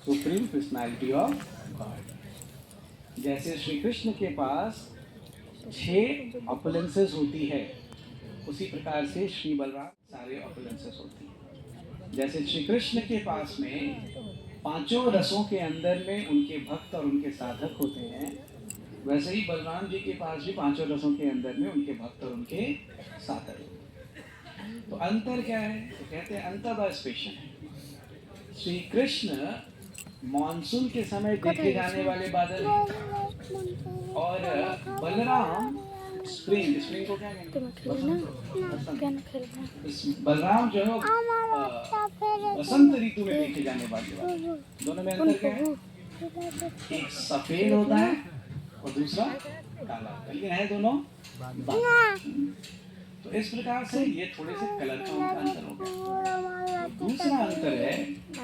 Supreme personality of God. जैसे श्री कृष्ण के पास 6 opulences होती है, उसी प्रकार से श्री बलराम सारे ऑपुलेंसेस होती है। जैसे श्री कृष्ण के पास में 5 रसों के अंदर में उनके भक्त और उनके साधक होते हैं, वैसे ही बलराम जी के पास भी 5 रसों के अंदर में उनके भक्त और उनके साधक होते हैं। तो अंतर क्या है? तो कहते हैं अंतर बड़ा स्पेशल है। श्री कृष्ण मॉनसून के समय देखे जाने वाले बादल हैं, और बलराम स्प्रिंग को क्या कहते हैं? बलराम जो है बसंत ऋतु में देखे जाने वाले बादल। दोनों में अंतर क्या है? एक सफेद होता है और दूसरा काला, लेकिन है दोनों बादल। तो इस प्रकार से ये थोड़े से कलर का उनका अंतर हो गया। दूसरा अंतर है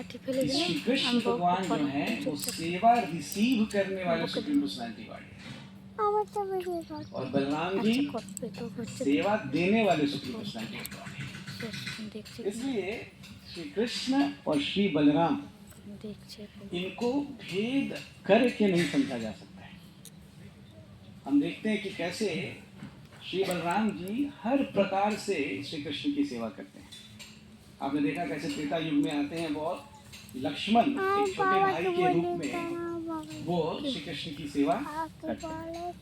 कि श्री कृष्ण भगवान जो है वो सेवा रिसीव करने वाले सुप्रीम पर्सनालिटी गॉड है, और बलराम जी सेवा देने वाले सुप्रीम पर्सनालिटी गॉड है। इसलिए श्री कृष्ण और श्री बलराम इनको भेद करके नहीं समझा जा सकता है। हम देखते हैं कि कैसे श्री बलराम जी हर प्रकार से श्री कृष्ण की सेवा करते हैं। आपने देखा कैसे त्रेता युग में आते हैं, बहुत लक्ष्मण एक छोटे भाई के रूप में वो श्री कृष्ण की सेवा करते हैं।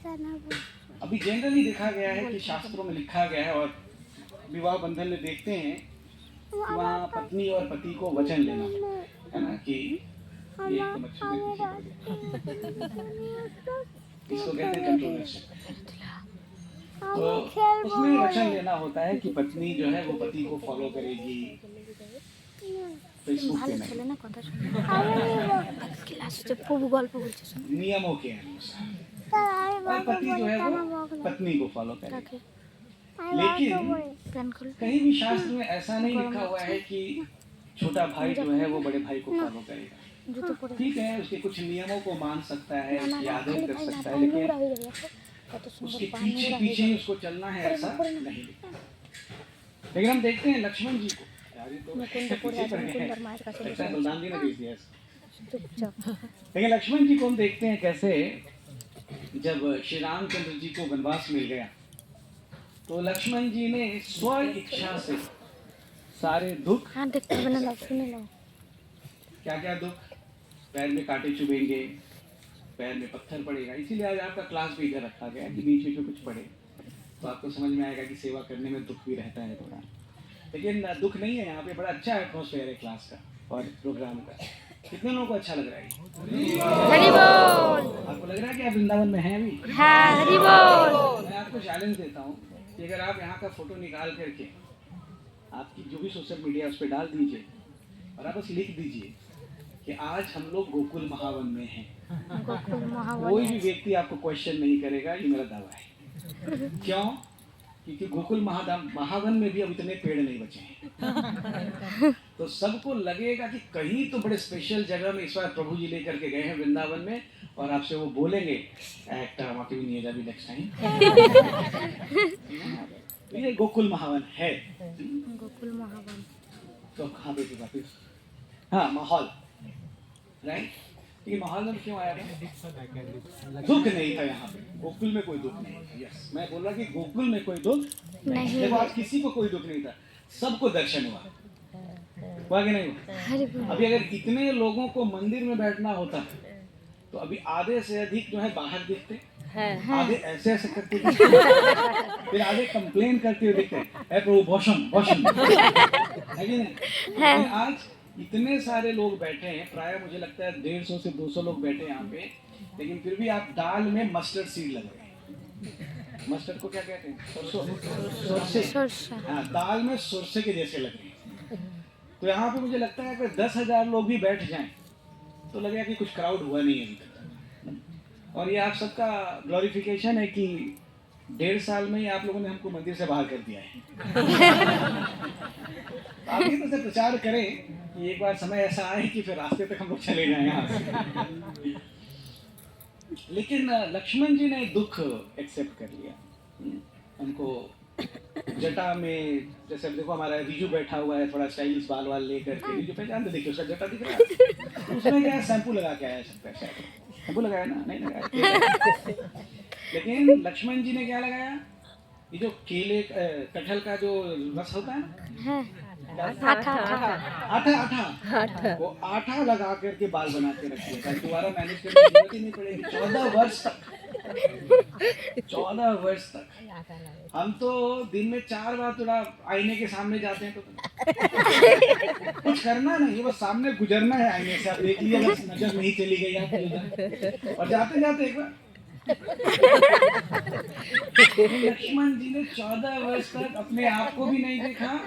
अभी जनरली देखा गया है कि शास्त्रों में लिखा गया है, और विवाह बंधन में देखते हैं वहाँ पत्नी और पति को वचन लेना है ना, कि ये तो मच्छी इसको कहते हैं कंट्रोलरशिप। तो उसमें वचन लेना होता है कि पत्नी जो है वो पति को फॉलो करेगी, फेसबुक पे नहीं, नियमों के अनुसार, और पति जो है वो पत्नी को फॉलो करेगी। लेकिन कहीं भी शास्त्र में ऐसा नहीं लिखा हुआ है कि छोटा भाई जो है वो बड़े भाई को फॉलो करेगा। ठीक है, उसके कुछ नियमों को मान सकता है, आदर कर सकता है, लेकिन उसके पीछे पीछे ही उसको चलना है ऐसा नहीं लिखा। लेकिन हम देखते हैं लक्ष्मण जी को, लेकिन लक्ष्मण जी को हम देखते हैं कैसे जब श्री रामचंद्र जी को वनवास मिल गया तो लक्ष्मण जी ने स्व इच्छा से सारे दुख, क्या क्या दुख, पैर में कांटे चुभेंगे, पैर में पत्थर पड़ेगा, इसीलिए आज आपका क्लास भी इधर रखा गया कि बीच में कुछ पड़े तो आपको समझ में आएगा कि सेवा करने में दुख भी रहता है थोड़ा। लेकिन दुख नहीं है, यहाँ पे बड़ा अच्छा एटमॉस्फेयर है क्लास का और प्रोग्राम का। कितने लोगों को अच्छा लग रहा है? आपको लग रहा है कि आप वृंदावन में हैं अभी? मैं आपको चैलेंज देता हूँ कि अगर आप यहाँ का फोटो निकाल करके आपकी जो भी सोशल मीडिया उस पर डाल दीजिए और आप बस लिख दीजिए कि आज हम लोग गोकुल महावन में हैं, कोई भी व्यक्ति आपको क्वेश्चन नहीं करेगा, ये मेरा दावा है। क्यों? क्योंकि गोकुल महावन में भी अब इतने पेड़ नहीं बचे हैं। तो सबको लगेगा कि कहीं तो बड़े स्पेशल जगह में इस बार प्रभु जी लेकर के गए हैं वृंदावन में, और आपसे वो बोलेंगे एक्टर वहाँ भी नहीं है नेक्स्ट टाइम। ये गोकुल महावन है। गोकुल महावन तो कहाँ पे थी वापिस? हाँ, माहौल, राइट। ये माहौल में क्यों आया था? दुख नहीं था यहाँ पे, गोकुल में कोई दुख नहीं। यस, मैं बोल रहा कि गोकुल में कोई दुख नहीं। देखो आज किसी को कोई दुख नहीं था, सबको दर्शन हुआ कि नहीं? अभी अगर इतने लोगों को मंदिर में बैठना होता तो अभी आधे से अधिक जो है बाहर दिखते, आधे ऐसे ऐसे करते फिर आधे कंप्लेन करते हुए दिखते, है प्रभु भोषण भोषण, है कि नहीं? आज इतने सारे लोग बैठे हैं, प्राय मुझे लगता है 150 से 200 लोग बैठे हैं यहाँ पे, लेकिन फिर भी आप दाल में मस्टर्ड सीड लग रहे हैं। मस्टर्ड को क्या कहते हैं? सरसों। हाँ, दाल में सरसों के जैसे लग रहे हैं। तो यहाँ पे मुझे लगता है अगर 10,000 लोग भी बैठ जाएं तो लगेगा कि कुछ क्राउड हुआ नहीं है अभी तक। और ये आप सबका ग्लोरिफिकेशन है कि 1.5 साल में ही आप लोगों ने हमको मंदिर से बाहर कर दिया है। आप ये तो से प्रचार करें कि एक बार समय ऐसा आए कि फिर रास्ते तक हम लोग चले जाएं यहाँ से। लेकिन लक्ष्मण जी ने दुख एक्सेप्ट कर लिया, उनको जटा में, जैसे अब देखो हमारा रिजू बैठा हुआ है थोड़ा स्टाइलिश बाल वाल लेकर के, रिजू पहचान तो देखिए उसका जटा दिख रहा है, तो उसमें क्या शैम्पू लगा के आया सकता है, शायद शैम्पू लगाया ना, नहीं लगाया। लेकिन लक्ष्मण जी ने क्या लगाया, ये जो केले कटहल का जो रस होता है ना, आठा आठा आटा आटा, वो आटा लगा करके बाल बना के रख दिया ताकि दोबारा मैनेज करने की जरूरत ही नहीं पड़ेगी। 14 वर्ष तक, 14 वर्ष तक हम तो दिन में 4 बार थोड़ा आईने के सामने जाते हैं, तो कुछ करना नहीं, बस सामने गुजरना है आईने से, आप देख लीजिए अगर नजर नहीं चली गई आपकी उधर, और जाते जाते एक बार लक्ष्मण जी ने 14 वर्ष तक अपने आप को भी नहीं देखा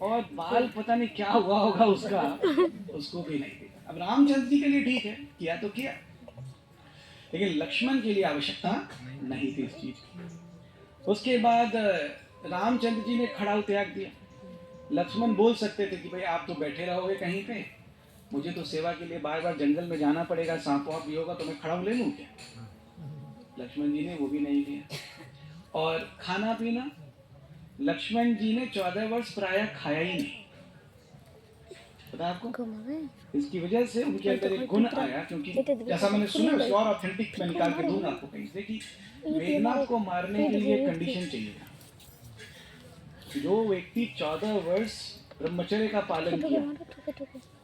और बाल पता नहीं क्या हुआ होगा उसका, उसको भी नहीं देखा। अब रामचंद्र जी के लिए ठीक है, किया तो किया, लेकिन लक्ष्मण के लिए आवश्यकता नहीं थी इस चीज की। उसके बाद रामचंद्र जी ने खड़ाऊ त्याग दिया। लक्ष्मण बोल सकते थे कि भाई आप तो बैठे रहोगे कहीं पे, मुझे तो सेवा के लिए बार बार जंगल में जाना पड़ेगा, सांप वाप भी होगा तो मैं खड़ाऊ ले लूं क्या? लक्ष्मण जी ने वो भी नहीं लिया। और खाना पीना, लक्ष्मण जी ने 14 वर्ष प्राय खाया ही नहीं, पता आपको? इसकी वजह से उनके अंदर एक गुण आया, क्योंकि जैसा मैंने सुना, उसको और ऑथेंटिक मैं निकाल के दूंगा आपको कहीं से, कि मेघनाथ को मारने के लिए कंडीशन चाहिए था। जो व्यक्ति 14 वर्ष ब्रह्मचर्य का पालन किया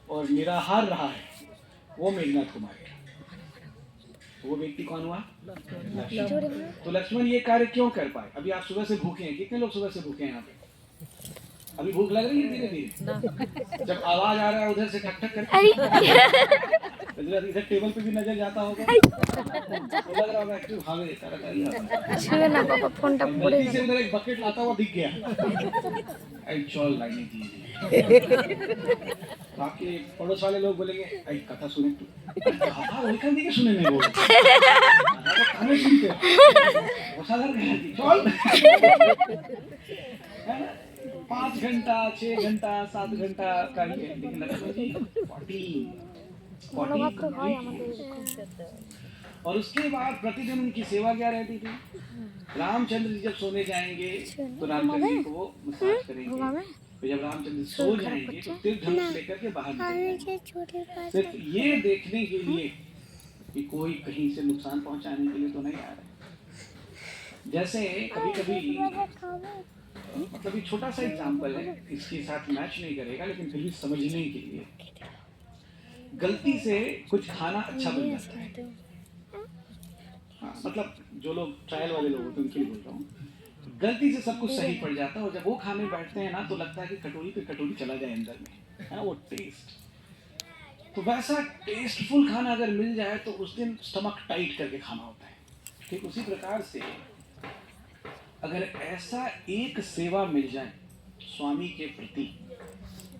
और निराहार रहा है, वो मेघनाथ को मारेगा। वो व्यक्ति कौन हुआ? लक्ष्मण। तो लक्ष्मण ये कार्य क्यों कर पाए? अभी आप सुबह से भूखे हैं, कितने लोग सुबह से भूखे हैं यहाँ पे? अभी भूख लग रही है धीरे धीरे, जब आवाज आ रहा है उधर से ठक ठक करके, इधर टेबल पे भी नजर जाता होगा, तो लग रहा होगा एक्चुअली हाँ मेरे छुए ना पापा, फोन टा पड़े से उधर एक बकेट लाता हुआ दिख गया, आई चौल लाइने दी। बाकी पड़ोस वाले लोग बोलेंगे आई कथा सुने तू, कथा वही दी के सुने नहीं बोल, खाने सुनते वो साधारण चौल 5 घंटा 6 घंटा 7 घंटा का ही है, लेकिन लक्ष्मण जी 40। और उसके बाद प्रतिदिन उनकी सेवा क्या रहती थी? रामचंद्र जी जब सोने जाएंगे तो रामचंद्र जी को वो मसाज करेंगे, तो जब रामचंद्र सो जाएंगे तो तीर्थ धनुष लेकर के बाहर निकलेंगे, सिर्फ ये देखने के लिए कि कोई कहीं से नुकसान पहुंचाने के लिए तो नहीं आ रहा। जैसे कभी कभी, मतलब ये छोटा सा एग्जाम्पल है, इसके साथ मैच नहीं करेगा, लेकिन फिर भी समझने के लिए, गलती से कुछ खाना अच्छा बन जाता है, हाँ, मतलब जो लोग ट्रायल वाले लोग होते हैं उनके लिए बोल रहा हूँ, गलती से सब कुछ सही पड़ जाता है और जब वो खाने बैठते हैं ना तो लगता है कि कटोरी पे कटोरी चला जाए अंदर में, है ना वो टेस्ट। तो वैसा टेस्टफुल खाना अगर मिल जाए तो उस दिन स्टमक टाइट करके खाना होता है। ठीक उसी प्रकार से अगर ऐसा एक सेवा मिल जाए स्वामी के प्रति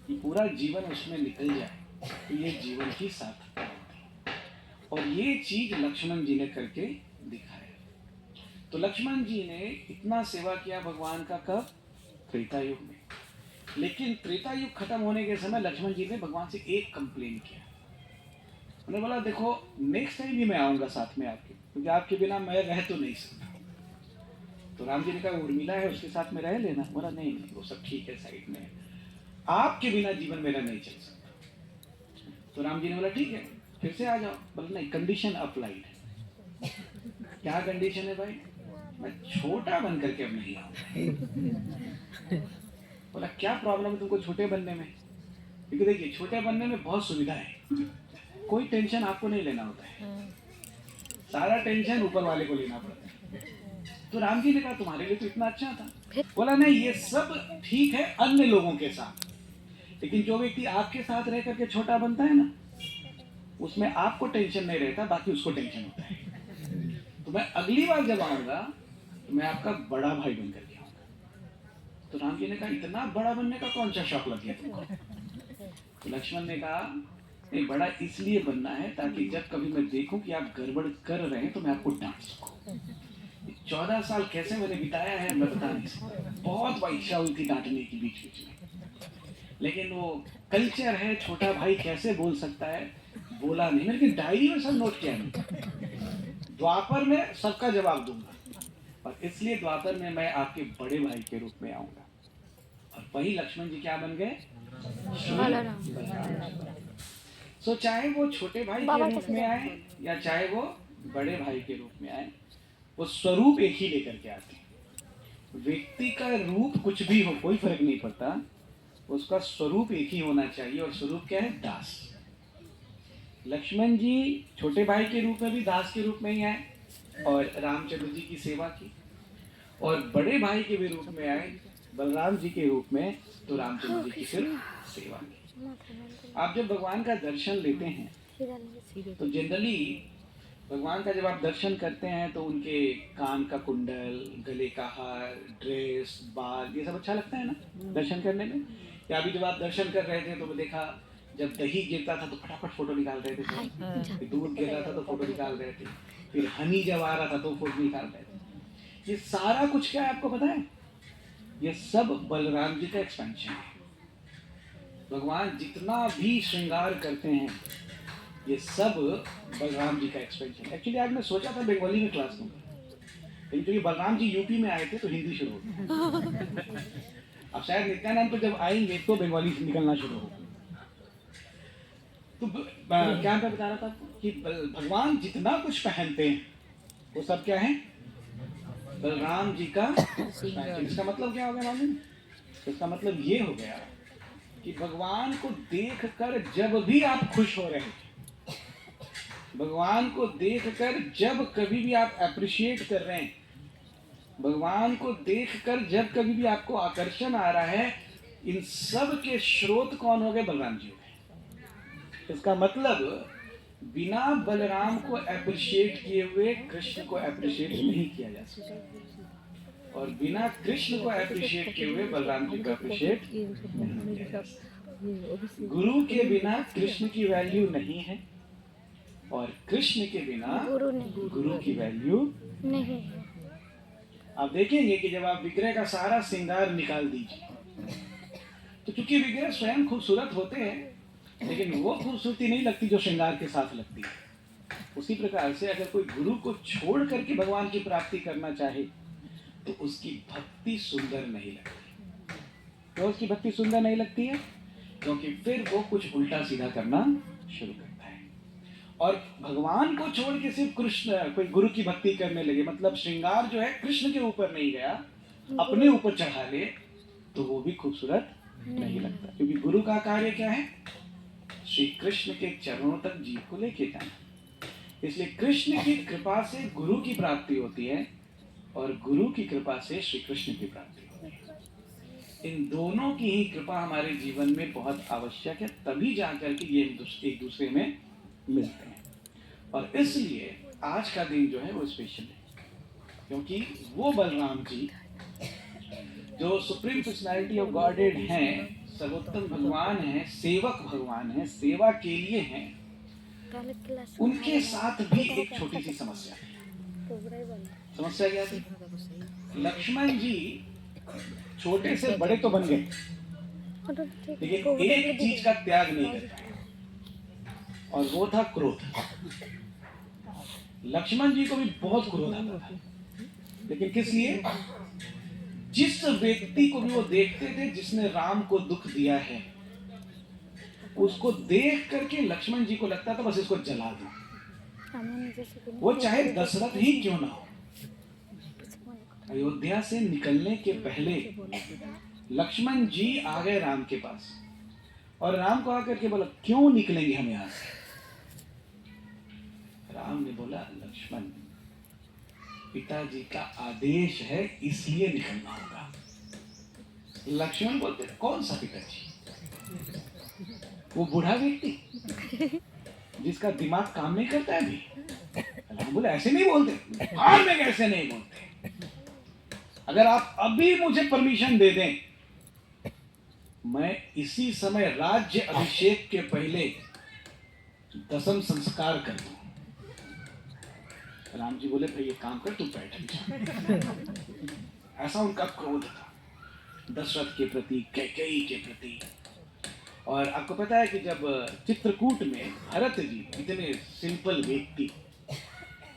कि पूरा जीवन उसमें निकल जाए तो ये जीवन की सार्थकता होती है। और ये चीज लक्ष्मण जी ने करके दिखाया। तो लक्ष्मण जी ने इतना सेवा किया भगवान का कब? त्रेता युग में। लेकिन त्रेता युग खत्म होने के समय लक्ष्मण जी ने भगवान से एक कंप्लेन किया। उन्होंने बोला देखो नेक्स्ट टाइम भी मैं आऊंगा साथ में आपके, क्योंकि आपके बिना मैं रह तो नहीं सकता। तो राम जी ने कहा उर्मिला है उसके साथ में रह लेना। बोला नहीं वो सब ठीक है साइड में, आपके बिना जीवन मेरा नहीं चल सकता। तो राम जी ने बोला ठीक है फिर से आ जाओ। बोला नहीं कंडीशन अप्लाइड है। क्या कंडीशन है भाई? मैं छोटा बन करके अब नहीं आऊंगा। बोला क्या प्रॉब्लम है तुमको छोटे बनने में? क्योंकि देखिए छोटे बनने में बहुत सुविधा है, कोई टेंशन आपको नहीं लेना होता है, सारा टेंशन ऊपर वाले को लेना पड़ता है। तो राम जी ने कहा तुम्हारे लिए तो इतना अच्छा था। बोला नहीं ये सब ठीक है अन्य लोगों के साथ, लेकिन जो व्यक्ति आपके साथ रह करके छोटा बनता है ना उसमें आपको टेंशन नहीं रहता, बाकी उसको टेंशन होता है। तो मैं अगली बार जब आऊंगा तो मैं आपका बड़ा भाई बनकर के आऊंगा। तो राम जी ने कहा इतना बड़ा बनने का कौन सा शौक लग गया तुमको? तो लक्ष्मण ने कहा नहीं बड़ा इसलिए बनना है ताकि जब कभी मैं देखूं कि आप गड़बड़ कर रहे हैं तो मैं आपको डांट सकूं। 14 साल कैसे मैंने बिताया है मैं बता नहीं सकता, बहुत इच्छा हुई थी डांटने की बीच बीच में, लेकिन वो कल्चर है, छोटा भाई कैसे बोल सकता है, बोला नहीं। लेकिन डायरी में सब नोट किया नहीं। द्वापर में सबका जवाब दूंगा, और इसलिए द्वापर में मैं आपके बड़े भाई के रूप में आऊंगा। और वही लक्ष्मण जी क्या बन गए? बलराम। सो चाहे वो छोटे भाई बाबा के रूप कैसे में जाते आए या चाहे वो बड़े भाई के रूप में आए, वो स्वरूप एक ही लेकर के आते हैं। व्यक्ति का रूप कुछ भी हो, कोई फर्क नहीं पड़ता, उसका स्वरूप एक ही होना चाहिए। और स्वरूप क्या है? दास। लक्ष्मण जी छोटे भाई के रूप में भी दास के रूप में ही आए और रामचंद्र जी की सेवा की, और बड़े भाई के भी रूप में आए बलराम जी के रूप में, तो रामचंद्र जी की सिर्फ सेवा की। आप जब भगवान का दर्शन लेते हैं तो जनरली भगवान का जब आप दर्शन करते हैं तो उनके कान का कुंडल, गले का हार, ड्रेस, बाल, ये सब अच्छा लगता है ना दर्शन करने में। या अभी जब आप दर्शन कर रहे थे तो देखा, जब दही गिरता था तो फटाफट फोटो निकाल रहे थे, फिर दूध गिर रहा था तो फोटो निकाल रहे थे, फिर हनी जब आ रहा था तो फोटो निकाल रहे थे। ये सारा कुछ क्या है आपको पता है? ये सब बलराम जी का एक्सपेंशन है। भगवान जितना भी श्रृंगार करते हैं, ये सब बलराम जी का एक्सपेंशन। एक्चुअली आज मैं सोचा था बंगाली में क्लास लूंगा, लेकिन क्योंकि बलराम जी यूपी में आए थे तो हिंदी शुरू हो गई। अब शायद नित्यानंद तो जब आएंगे तो बंगाली से निकलना शुरू होगा। तो क्या मैं बता रहा था कि भगवान जितना कुछ पहनते हैं वो सब क्या है? बलराम जी का। इसका मतलब क्या हो गया मालूम? इसका मतलब ये हो गया कि भगवान को देखकर जब भी आप खुश हो रहे हैं, भगवान को देखकर जब कभी भी आप अप्रिशिएट कर रहे हैं, भगवान को देखकर जब कभी भी आपको आकर्षण आ रहा है, इन सब के स्रोत कौन हो गए? बलराम जी हो गए। इसका मतलब बिना बलराम को अप्रिशिएट किए हुए कृष्ण को अप्रिशिएट नहीं किया जा सकता, और बिना कृष्ण को अप्रिशिएट किए हुए बलराम जी को अप्रिशिएट नहीं किया जा सकता। गुरु के बिना कृष्ण की वैल्यू नहीं है, और कृष्ण के बिना गुरु की वैल्यू नहीं। आप देखेंगे कि जब आप विग्रह का सारा श्रृंगार निकाल दीजिए, तो चूंकि विग्रह स्वयं खूबसूरत होते हैं, लेकिन वो खूबसूरती नहीं लगती जो श्रृंगार के साथ लगती है। उसी प्रकार से अगर कोई गुरु को छोड़ करके भगवान की प्राप्ति करना चाहे तो उसकी भक्ति सुंदर नहीं लगती। तो उसकी भक्ति सुंदर नहीं लगती है क्योंकि फिर वो कुछ उल्टा सीधा करना शुरू करता है। और भगवान को छोड़ के सिर्फ कृष्ण, कोई गुरु की भक्ति करने लगे, मतलब श्रृंगार जो है कृष्ण के ऊपर नहीं गया, अपने ऊपर चढ़ा ले, तो वो भी खूबसूरत नहीं लगता। क्योंकि गुरु का कार्य क्या है? श्री कृष्ण के चरणों तक जीव को लेके जाना। इसलिए कृष्ण की कृपा से गुरु की प्राप्ति होती है, और गुरु की कृपा से श्री कृष्ण की प्राप्ति होती है। इन दोनों की ही कृपा हमारे जीवन में बहुत आवश्यक है, तभी जाकर के ये एक दूसरे में मिलते हैं। और इसलिए आज का दिन जो है वो स्पेशल है, क्योंकि वो बलराम जी जो सुप्रीम पर्सनैलिटी ऑफ गॉडेड हैं, सर्वोत्तम भगवान हैं, सेवक भगवान हैं, सेवा के लिए हैं, उनके साथ भी एक छोटी सी समस्या है। समस्या क्या थी? लक्ष्मण जी छोटे से बड़े तो बन गए, लेकिन एक चीज का त्याग नहीं कर पाए, और वो था क्रोध। लक्ष्मण जी को भी बहुत क्रोध आता था, लेकिन किस लिए? जिस व्यक्ति को भी वो देखते थे जिसने राम को दुख दिया है, उसको देख करके लक्ष्मण जी को लगता था बस इसको जला दो, वो चाहे दशरथ ही क्यों ना हो। अयोध्या से निकलने के पहले लक्ष्मण जी आ गए राम के पास, और राम को आकर के बोला क्यों निकलेंगे हम यहां से? राम ने बोला लक्ष्मण, पिताजी का आदेश है इसलिए निकलना होगा। लक्ष्मण बोलते कौन सा पिताजी? वो बूढ़ा व्यक्ति जिसका दिमाग काम नहीं करता है अभी। राम बोले ऐसे नहीं बोलते, हाल में कैसे नहीं बोलते? अगर आप अभी मुझे परमिशन दे दें, मैं इसी समय राज्य अभिषेक के पहले दसम संस्कार कर दूं। राम जी बोले भाई ये काम कर, तू बैठ। ऐसा उनका क्रोध था दशरथ के प्रति, कैकेयी के प्रति। और आपको पता है कि जब चित्रकूट में भरत जी, इतने सिंपल व्यक्ति,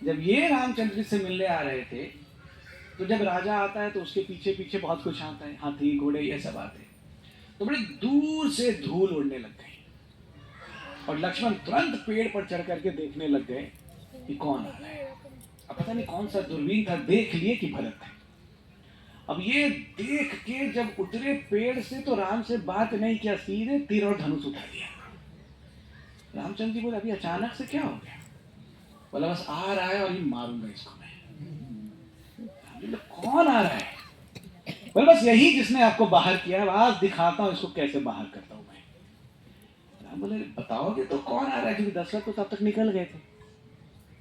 जब ये रामचंद्र जी से मिलने आ रहे थे तो जब राजा आता है तो उसके पीछे पीछे बहुत कुछ आता है, हाथी घोड़े ये सब आते हैं। तो बड़े दूर से धूल उड़ने लग गई और लक्ष्मण तुरंत पेड़ पर चढ़ करके देखने लग गए कि कौन आ रहा है। अब पता नहीं कौन सा दूरबीन था, देख लिए कि भरत है। अब ये देख के जब उतरे पेड़ से तो राम से बात नहीं किया, सीधे तीर और धनुष उठा दिया। रामचंद्र जी बोले अभी अचानक से क्या हो गया? बोला बस आ रहा है और ये मारूंगा इसको मैं। कौन आ रहा है? बोले बस यही जिसने आपको बाहर किया है, आज दिखाता हूं इसको कैसे बाहर करता हूं मैं। राम बोले बताओगे तो कौन आ रहा है? क्योंकि दशरथ तो तब तक निकल गए थे।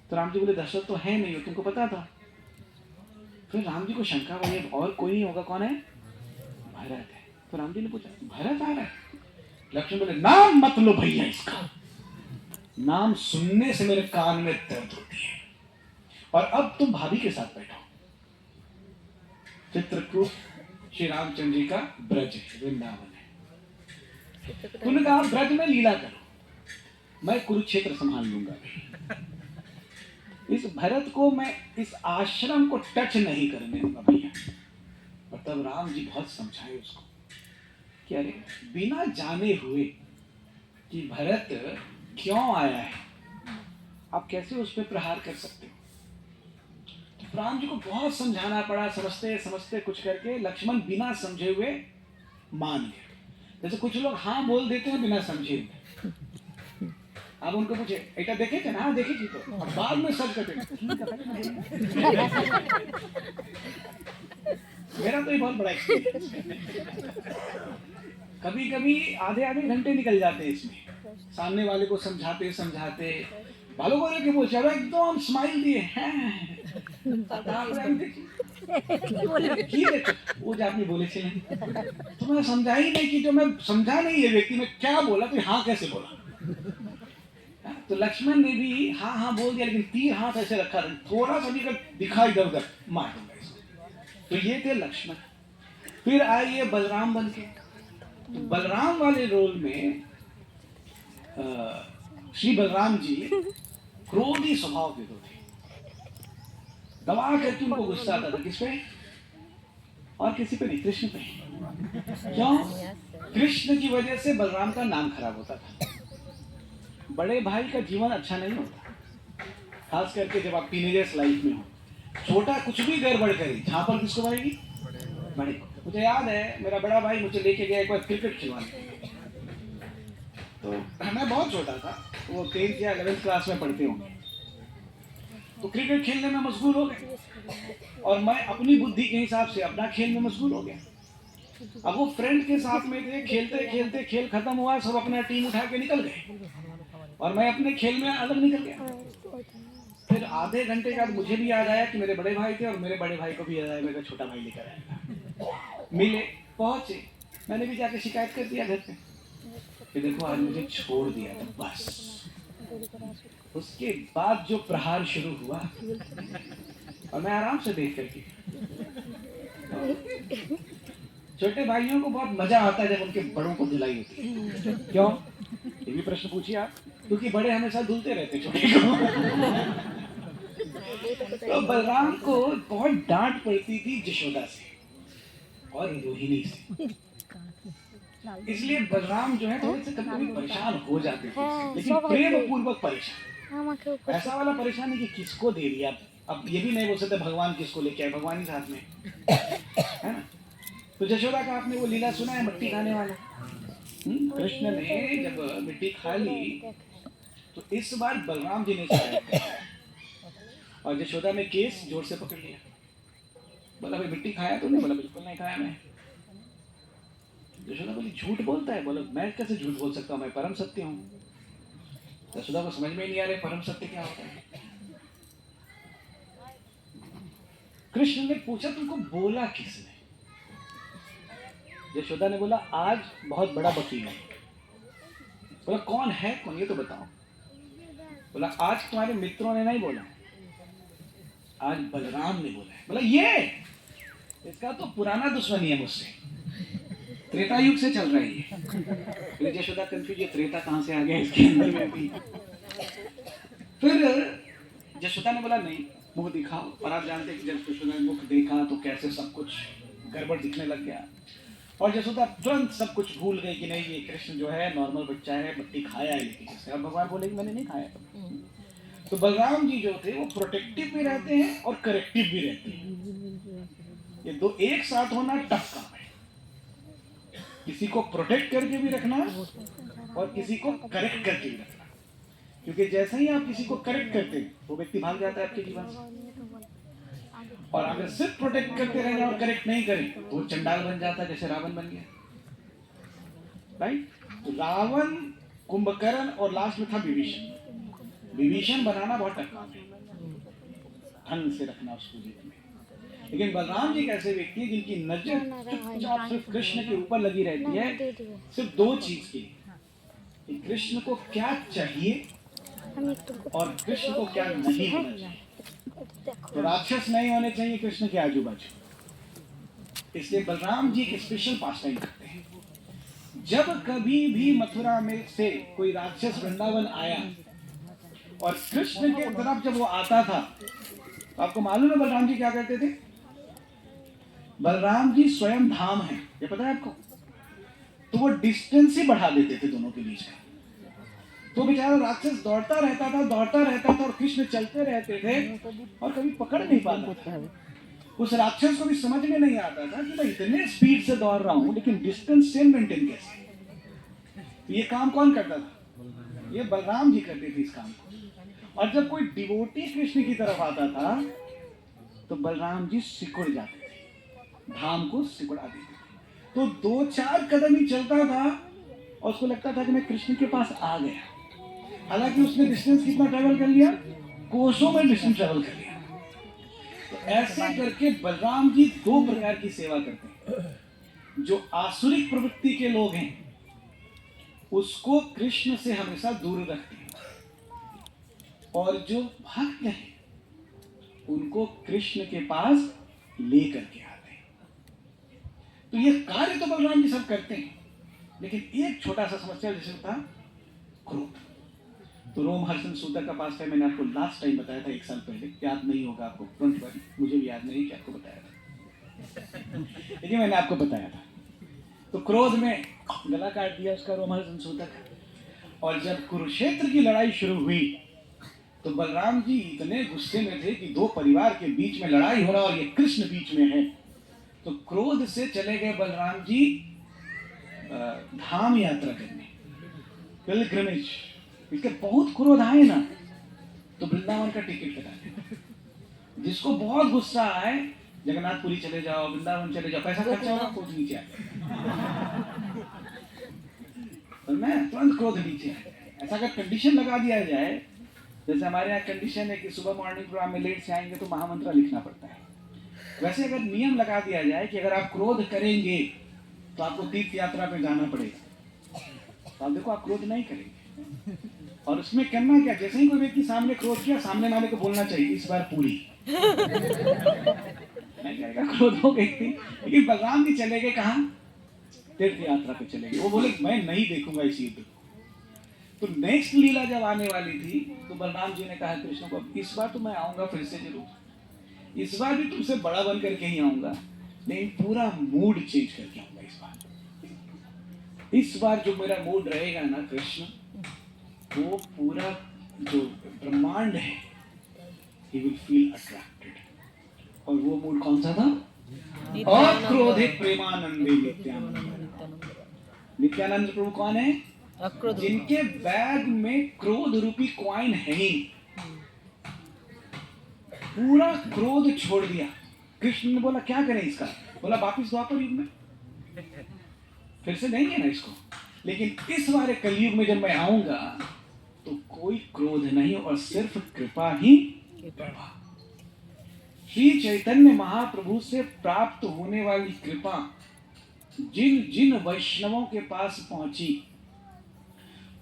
तो राम जी बोले दशरथ तो है नहीं, तुमको पता था। फिर राम जी को शंका हुई और कोई नहीं होगा, कौन है? भरत है। तो राम जी ने पूछा भरत आ रहा है? लक्ष्मण बोले नाम मत लो भैया इसका, नाम सुनने से मेरे कान में दर्द होती है। और अब तुम भाभी के साथ बैठो। चित्रकूट श्री रामचंद्र जी का ब्रज है, वृंदावन है। तुमने कहा ब्रज में लीला करो, मैं कुरुक्षेत्र संभाल लूंगा। इस भरत को मैं इस आश्रम को टच नहीं करने दूंगा भैया। और तब राम जी बहुत समझाए उसको कि अरे बिना जाने हुए कि भरत क्यों आया है, आप कैसे उस पर प्रहार कर सकते हो? तो राम जी को बहुत समझाना पड़ा, समझते समझते कुछ करके लक्ष्मण बिना समझे हुए मान गए। जैसे कुछ लोग हाँ बोल देते हैं बिना समझे। अब उनको पूछे ऐसा देखे थे ना? देखे थी। तो अब बाद में सब करते मेरा तो ये बहुत बड़ा एक्सपीरियंस। कभी कभी आधे आधे घंटे निकल जाते हैं इसमें, सामने वाले को समझाते समझाते। भालो बोले कि वो चलो एकदम स्माइल दिए हैं वो जो आपने बोले थे तो मैं समझा ही नहीं कि जो मैं समझा नहीं है व्यक्ति में क्या बोला, तो हाँ कैसे बोला। तो लक्ष्मण ने भी हाँ हाँ बोल दिया, लेकिन तीर हाथ ऐसे रखा, थोड़ा सा भी दिखा इधर उधर मार दूंगा इसको। तो ये थे लक्ष्मण। फिर आए ये बलराम बन के। तो बलराम वाले रोल में श्री बलराम जी क्रोधी स्वभाव के तो थे, दबा करके उनको गुस्सा आता था। किस पे? और किसी पे नहीं, कृष्ण पे। क्यों? कृष्ण की वजह से बलराम का नाम खराब होता था। बड़े भाई का जीवन अच्छा नहीं होता, खास करके जब आप टीनेजर्स लाइफ में हो। छोटा कुछ भी गड़बड़ करे, झापड़ किसको मारेगी? बड़े को। मुझे याद है मेरा बड़ा भाई मुझे लेके गया एक बार क्रिकेट खिलवाने। तो मैं बहुत छोटा था, वो 10th या 11th क्लास में पढ़ते होंगे। तो क्रिकेट खेलने में मशगूल हो गए और मैं अपनी बुद्धि के हिसाब से अपना खेल में मशगूल हो गया। अब वो फ्रेंड के साथ में थे, खेलते खेलते खेल खत्म हुआ, सब अपना टीम उठा के निकल गए और मैं अपने खेल में अलग निकल गया। फिर आधे घंटे बाद मुझे भी याद आया कि मेरे बड़े भाई थे और मेरे बड़े भाई को भी याद आया मेरा छोटा भाई लेकर आएगा। मिले, पहुंचे, मैंने भी जाके शिकायत कर दिया घर पे कि देखो आज मुझे छोड़ दिया था बस। उसके बाद जो प्रहार शुरू हुआ और मैं आराम से देख करके। छोटे भाइयों को बहुत मजा आता है जब उनके बड़ों को धुलाई होती है। क्यों? ये भी प्रश्न पूछिए आप, क्योंकि बड़े हमेशा धुलते रहते छोटे को। तो बलराम को बहुत डांट पड़ती थी यशोदा से और रोहिणी से, इसलिए बलराम जो है थोड़े से कभी परेशान हो जाते थे, लेकिन प्रेम पूर्वक परेशान। ऐसा वाला परेशान नहीं कि किसको दे दिया। अब ये भी नहीं बोल सकते भगवान किसको लेके आए, भगवान ही साथ में है ना। तो यशोदा का आपने वो लीला सुना है, मिट्टी खाने वाला। कृष्ण ने जब मिट्टी खा ली तो इस बार बलराम जी ने और यशोदा ने केस जोर से पकड़ लिया। बोला भाई मिट्टी खाया तूने? बोला बिल्कुल नहीं खाया मैं। यशोदा बोली झूठ बोलता है? बोला मैं कैसे झूठ बोल सकता हूँ, मैं परम सत्य हूँ। यशोदा को समझ में नहीं आ रहा परम सत्य क्या होता है। कृष्ण ने पूछा तुमको बोला किसने? यशोदा ने बोला आज बहुत बड़ा वकील है। बोला कौन है, कौन ये तो बताओ। बोला आज तुम्हारे मित्रों ने नहीं बोला, आज बलराम ने बोला है। बोला ये इसका तो पुराना दुश्मनी है मुझसे, त्रेता युग से चल रही है। फिर यशोदा कंफ्यूज, ये त्रेता कहां से आ गया इसके अंदर में भी। फिर यशोदा ने बोला नहीं मुख दिखाओ। और आप जानते हैं कि जब कृष्ण ने मुख देखा तो कैसे सब कुछ गड़बड़ दिखने लग गया, और यशोदा तुरंत सब कुछ भूल गई कि नहीं, ये कृष्ण जो है नॉर्मल बच्चा है, मट्टी खाया है लेकिन इससे। अब भगवान बोले कि मैंने नहीं खाया। तो बलराम जी जो थे वो प्रोटेक्टिव भी रहते हैं और करेक्टिव भी रहते हैं। ये दो एक साथ होना टफ काम है, किसी को प्रोटेक्ट करके भी रखना और किसी को करेक्ट करके भी रखना। क्योंकि जैसे ही आप किसी को करेक्ट करते हैं वो व्यक्ति भाग जाता है आपके जीवन से, और अगर सिर्फ प्रोटेक्ट करते रहें और करेक्ट नहीं करें तो वो चंडाल बन जाता है, जैसे रावण बन गया। राइट? तो रावण, कुंभकर्ण और लास्ट में था विभीषण। विभीषण बनाना बहुत टफ है, ढंग से रखना उसको जीवन में। लेकिन बलराम जी एक ऐसे व्यक्ति है जिनकी नजर चुपचाप सिर्फ कृष्ण के ऊपर लगी रहती है, सिर्फ दो चीज की, कि कृष्ण को क्या चाहिए और कृष्ण को क्या नहीं होना चाहिए। तो राक्षस नहीं होने चाहिए कृष्ण के आजू बाजू। इसलिए बलराम जी एक स्पेशल पास टाइम करते हैं। जब कभी भी मथुरा में से कोई राक्षस वृंदावन आया और कृष्ण के तरफ जब वो आता था, तो आपको मालूम है बलराम जी क्या करते थे? बलराम जी स्वयं धाम है, ये पता है आपको? तो वो डिस्टेंस ही बढ़ा देते थे दोनों के बीच में। तो बेचारा राक्षस दौड़ता रहता था और कृष्ण चलते रहते थे और कभी पकड़ नहीं पाता था। उस राक्षस को भी समझ में नहीं आता था कि मैं इतने स्पीड से दौड़ रहा हूं लेकिन डिस्टेंस सेम मेंटेन कैसे। तो ये काम कौन करता था? ये बलराम जी करते थे इस काम को। और जब कोई डिवोटी कृष्ण की तरफ आता था तो बलराम जी सिकुड़ जाते थे, धाम को सिकुड़ा देते थे। तो 2-4 कदम ही चलता था और उसको लगता था कि मैं कृष्ण के पास आ गया। हालांकि उसने डिस्टेंस कितना ट्रेवल कर लिया? कोसों में डिस्टेंस ट्रेवल कर लिया। तो ऐसे करके बलराम जी 2 प्रकार की सेवा करते हैं। जो आसुरिक प्रवृत्ति के लोग हैं उसको कृष्ण से हमेशा दूर रखते हैं, और जो भक्त हैं उनको कृष्ण के पास लेकर के आते हैं। तो ये कार्य तो बलराम जी सब करते हैं, लेकिन एक छोटा सा समस्या जैसे था क्रोध। तो रोमहर्षण सूतक का पास मैंने आपको लास्ट टाइम बताया था 1 साल पहले, याद नहीं होगा आपको, मुझे भी याद नहीं कि आपको बताया था, लेकिन मैंने आपको बताया था। तो क्रोध में गला काट दिया उसका रोमहर्षण सूतक। और जब कुरुक्षेत्र की लड़ाई शुरू हुई तो बलराम जी इतने गुस्से में थे कि 2 परिवार के बीच में लड़ाई हो रहा और ये कृष्ण बीच में है। तो क्रोध से चले गए बलराम जी धाम यात्रा करने, पिलग्रिमेज। इसके बहुत क्रोध आए ना तो वृंदावन का टिकट कटा दिया। जिसको बहुत गुस्सा आए, जगन्नाथपुरी चले जाओ, वृंदावन चले जाओ, पैसा खर्चा होगा, क्रोध नीचे आए। और मैं तुरंत क्रोध नीचे आए। ऐसा अगर कंडीशन लगा दिया जाए, जैसे हमारे यहाँ कंडीशन है कि सुबह मॉर्निंग प्रोग्राम में लेट से आएंगे तो महामंत्र लिखना पड़ता है, वैसे अगर नियम लगा दिया जाए कि अगर आप क्रोध करेंगे तो आपको तीर्थ यात्रा पे जाना पड़ेगा, तो आप देखो आप क्रोध नहीं करेंगे। और उसमें करना क्या, जैसे ही कोई व्यक्ति सामने क्रोध किया, सामने वाले को बोलना चाहिए इस बार पूरी। नहीं करेगा क्रोध हो व्यक्ति। लेकिन बलराम जी चले गए कहाँ? तीर्थ यात्रा पे चले गए। वो बोले मैं नहीं देखूंगा इस युद्ध को। तो नेक्स्ट लीला जब आने वाली थी तो बलराम जी ने कहा कृष्ण को, इस बार तो मैं आऊंगा फिर से जरूर, इस बार भी तुमसे बड़ा बन करके ही आऊंगा, लेकिन पूरा मूड चेंज करके आऊंगा इस बार। इस बार जो मेरा मूड रहेगा ना कृष्ण, वो पूरा जो ब्रह्मांड है he will feel attracted। और वो मूड कौन सा था? अक्रोधे प्रेमानंदे नित्यानंद। नित्यानंद प्रभु कौन है? जिनके बैग में क्रोध रूपी कॉइन है ही। पूरा क्रोध छोड़ दिया। कृष्ण ने बोला क्या करें इसका? बोला वापिस द्वापर युग में फिर से देंगे ना इसको, लेकिन इस बारे कलयुग में जब मैं आऊंगा तो कोई क्रोध नहीं और सिर्फ कृपा ही कृपा। श्री चैतन्य महाप्रभु से प्राप्त होने वाली कृपा जिन जिन वैष्णवों के पास पहुंची,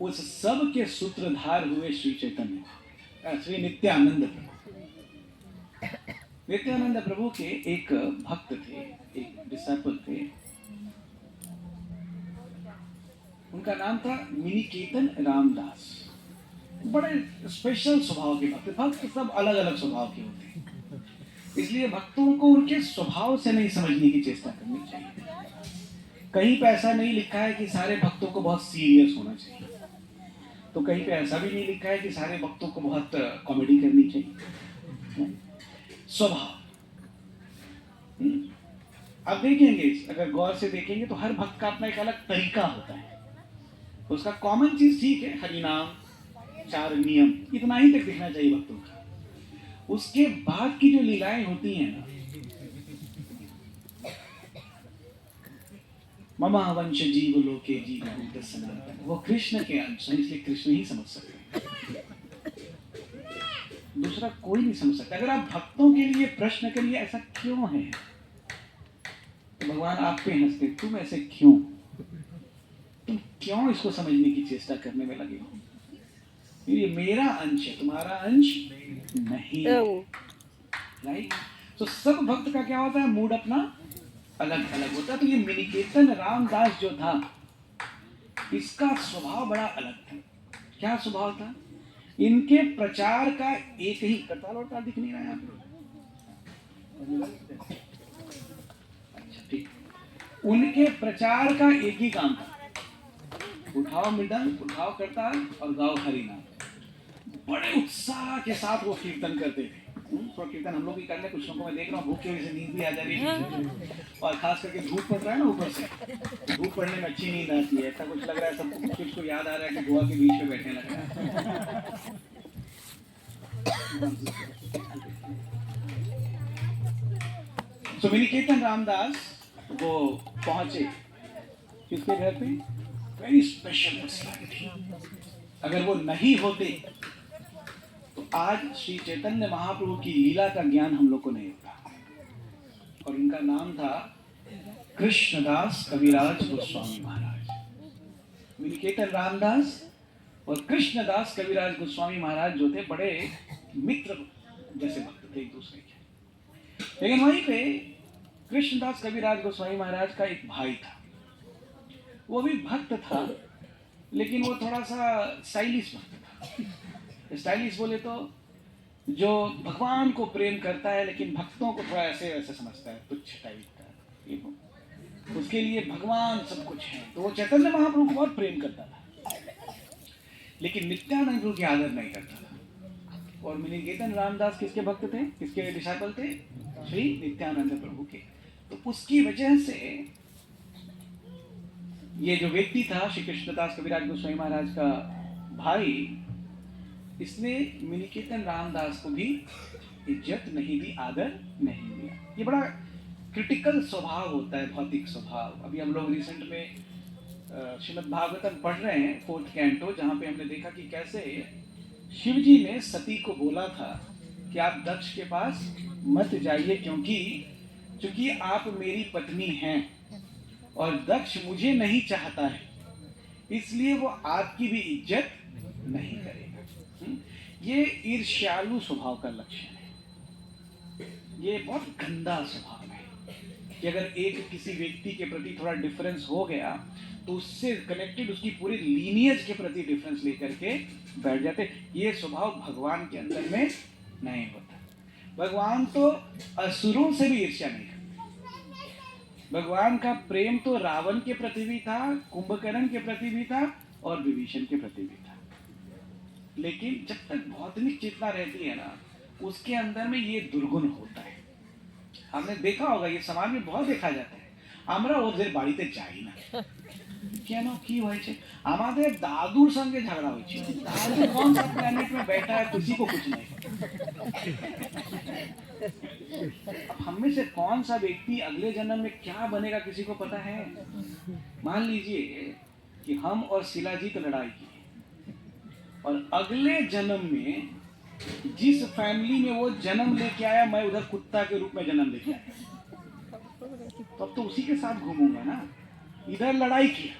उस सब के सूत्रधार हुए श्री चैतन्य, श्री नित्यानंद प्रभु। नित्यानंद प्रभु के एक भक्त थे, एक डिसाइपल थे, उनका नाम था मिनिकेतन रामदास। बड़े स्पेशल स्वभाव के भक्त। भक्त सब अलग अलग स्वभाव के होते हैं। इसलिए भक्तों को उनके स्वभाव से नहीं समझने की चेष्टा करनी चाहिए। कहीं पे ऐसा नहीं लिखा है कि सारे भक्तों को बहुत सीरियस होना चाहिए, तो कहीं पे ऐसा भी नहीं लिखा है कि सारे भक्तों को बहुत कॉमेडी करनी चाहिए। स्वभाव, अब देखेंगे, अगर गौर से देखेंगे तो हर भक्त का अपना एक अलग तरीका होता है। उसका कॉमन चीज ठीक है, हरिनाम, 4 नियम, इतना ही तक दिखना चाहिए भक्तों का। उसके बाद की जो लीलाएं होती हैं ना, ममा वंश जीव लोके जीव भूत सनातन, वो कृष्ण के अंश हैं, इसलिए कृष्ण ही समझ सकते हैं, दूसरा कोई नहीं समझ सकता। अगर आप भक्तों के लिए प्रश्न करिए ऐसा क्यों है, तो भगवान आप पे हंसते, तुम ऐसे क्यों, तुम क्यों इसको समझने की चेष्टा करने में लगे हो, ये मेरा अंश है, तुम्हारा अंश नहीं, राइट। तो सब भक्त का क्या होता है, मूड अपना अलग अलग होता है। तो ये मिनिकेतन रामदास जो था, इसका स्वभाव बड़ा अलग था। क्या स्वभाव था, इनके प्रचार का एक ही, करताल और ताल दिख नहीं रहा है अच्छा ठीक, उनके प्रचार का एक ही काम था, उठाओ मृदंग, उठाओ करताल और गाओ हरिनाम। बड़े उत्साह के साथ वो कीर्तन करते थे। तो कीर्तन हम लोग भी कर ले, कुछ लोगों को मैं देख रहा हूँ भूख की वजह से नींद भी आ जा रही है, और खास करके धूप पड़ रहा है ना ऊपर से, धूप पड़ने में अच्छी नींद आती है, ऐसा कुछ लग रहा है सबको, कुछ को याद आ रहा है कि गोवा के बीच में बैठने लग रहा है। तो मिनिकेतन रामदास वो पहुंचे किसके घर पे, वेरी स्पेशल पर्सनालिटी। अगर वो नहीं होते तो आज श्री चैतन्य महाप्रभु की लीला का ज्ञान हम लोग को नहीं होता। और उनका नाम था कृष्णदास कविराज गोस्वामी महाराज। मिनिकेतन रामदास और कृष्णदास कविराज गोस्वामी महाराज जो थे, बड़े मित्र जैसे भक्त थे एक दूसरे के। लेकिन वहीं पे कृष्णदास कविराज गोस्वामी महाराज का एक भाई था, वो भी भक्त था, लेकिन वो थोड़ा सा स्टाइलिश भक्त था। स्टाइलिश बोले तो जो भगवान को प्रेम करता है लेकिन भक्तों को थोड़ा ऐसे वैसे समझता है, तुच्छ टाइप का, उसके लिए भगवान सब कुछ है। तो वो चैतन्य महाप्रभु को बहुत प्रेम करता था, लेकिन नित्यानंद प्रभु की आदर नहीं करता था। और मिनिकेतन रामदास किसके भक्त थे, किसके डिसाइपल थे, श्री नित्यानंद प्रभु के। तो उसकी वजह से ये जो व्यक्ति था, श्री कृष्णदास कविराज गोस्वामी महाराज का भाई, इसने मिनिकेतन रामदास को भी इज्जत नहीं दी, आदर नहीं दिया। ये बड़ा क्रिटिकल स्वभाव होता है, भौतिक स्वभाव। अभी हम लोग रिसेंट में श्रीमद् भागवतम पढ़ रहे हैं 4th कैंटो, जहाँ पे हमने देखा कि कैसे शिव जी ने सती को बोला था कि आप दक्ष के पास मत जाइए, क्योंकि आप मेरी पत्नी हैं और दक्ष मुझे नहीं चाहता है, इसलिए वो आपकी भी इज्जत नहीं करेगा। ये ईर्ष्यालु स्वभाव का लक्षण है, ये बहुत गंदा स्वभाव है कि अगर एक किसी व्यक्ति के प्रति थोड़ा डिफरेंस हो गया तो उससे कनेक्टेड उसकी पूरी लीनियज के प्रति डिफरेंस लेकर के बैठ जाते। ये स्वभाव भगवान के अंदर में नहीं होता। भगवान तो असुरों से भी ईर्ष्या नहीं करते। भगवान का प्रेम तो रावण के प्रति भी था, कुंभकर्ण के प्रति भी था और विभीषण के प्रति भी था। लेकिन जब तक भौतिक चेतना रहती है ना, उसके अंदर में ये दुर्गुण होता है। हमने देखा होगा, ये समाज में बहुत देखा जाता है। আমরা ওদের বাড়িতে যাই না, কেন কি হয়েছে, আমাদের দাদুর সঙ্গে ঝগড়া হয়েছিল, दादू कौन सा प्लेनेट में बैठा है, किसी को कुछ नहीं। हम में से कौन सा व्यक्ति अगले जन्म में क्या बनेगा किसी को पता है। मान लीजिए कि हम और शिलाजी तो लड़ाई की, और अगले जन्म में जिस फैमिली में वो जन्म लेके आया, मैं उधर कुत्ता के रूप में जन्म लेके आया, तब तो उसी के साथ घूमूंगा ना। इधर लड़ाई किया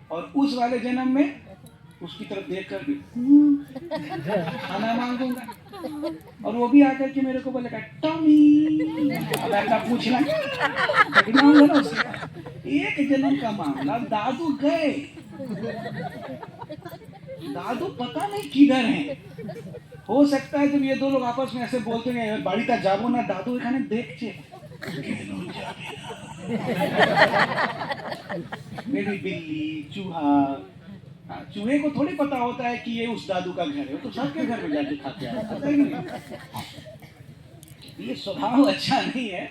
और उस वाले जन्म में उसकी तरफ देख कर भी खाना मांगूंगा, और वो भी आकर के मेरे को बोलेगा टॉमी, अब ऐसा पूछना ना उसके। एक जन्म का मामला। दादू गए, दादू पता नहीं किधर हैं, हो सकता है जब ये दो लोग आपस में ऐसे बोलते हैं बाड़ीता जाबो ना दादू এখানে দেখছে मेरी बिल्ली चूहा हाँ, चूहे को थोड़ी पता होता है कि ये उस दादू का घर है, वो तो सबके घर में जाके खाते आया पता है कि नहीं? ये स्वभाव अच्छा नहीं है।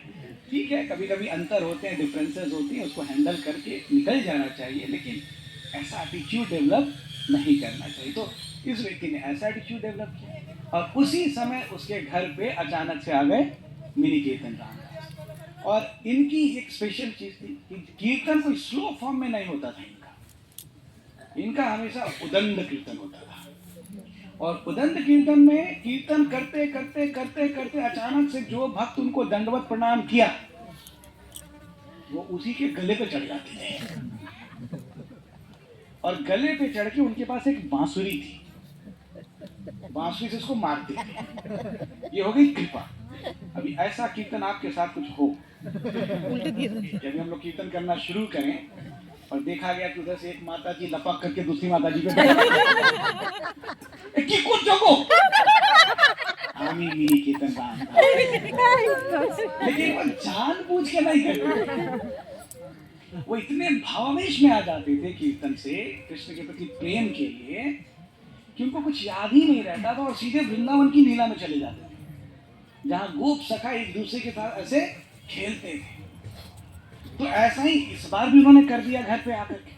ठीक है, कभी कभी अंतर होते हैं, डिफरेंसेस होती हैं, उसको हैंडल करके निकल जाना चाहिए, लेकिन ऐसा एटीट्यूड डेवलप नहीं करना चाहिए। तो इस व्यक्ति ने ऐसा एटीट्यूड डेवलप किया और उसी समय उसके घर पे अचानक से आ गए मिनी कीर्तन रामदास। और इनकी एक स्पेशल चीज थी कि कीर्तन कोई स्लो फॉर्म में नहीं होता था इनका हमेशा उदंड कीर्तन होता था। और उदंड कीर्तन में कीर्तन करते करते करते करते अचानक से जो भक्त उनको दंडवत प्रणाम किया वो उसी के गले पे चढ़ जाते थे और गले पे चढ़ के उनके पास एक बांसुरी थी, बांसुरी से उसको मारते थे। ये हो गई कृपा। अभी ऐसा कीर्तन आपके साथ कुछ हो, जब हम लोग कीर्तन करना शुरू करें और देखा गया कि उधर से एक माता जी लपक करके दूसरी माता जी पे की कुछ जगो आमी मिनी कीर्तन राम, लेकिन वो जानबूझ के नहीं करते, वो इतने भावावेश में आ जाते थे कीर्तन से कृष्ण के प्रति प्रेम के लिए कि उनको कुछ याद ही नहीं रहता था और सीधे वृंदावन की लीला में चले जाते थे जहां गोप सखा एक दूसरे के साथ ऐसे खेलते थे। तो ऐसा ही इस बार भी उन्होंने कर दिया घर पे आकर के।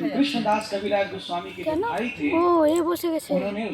कृष्णदास कविराज गोस्वामी के जो भाई थे ও এ বসে গেছে। उन्होंने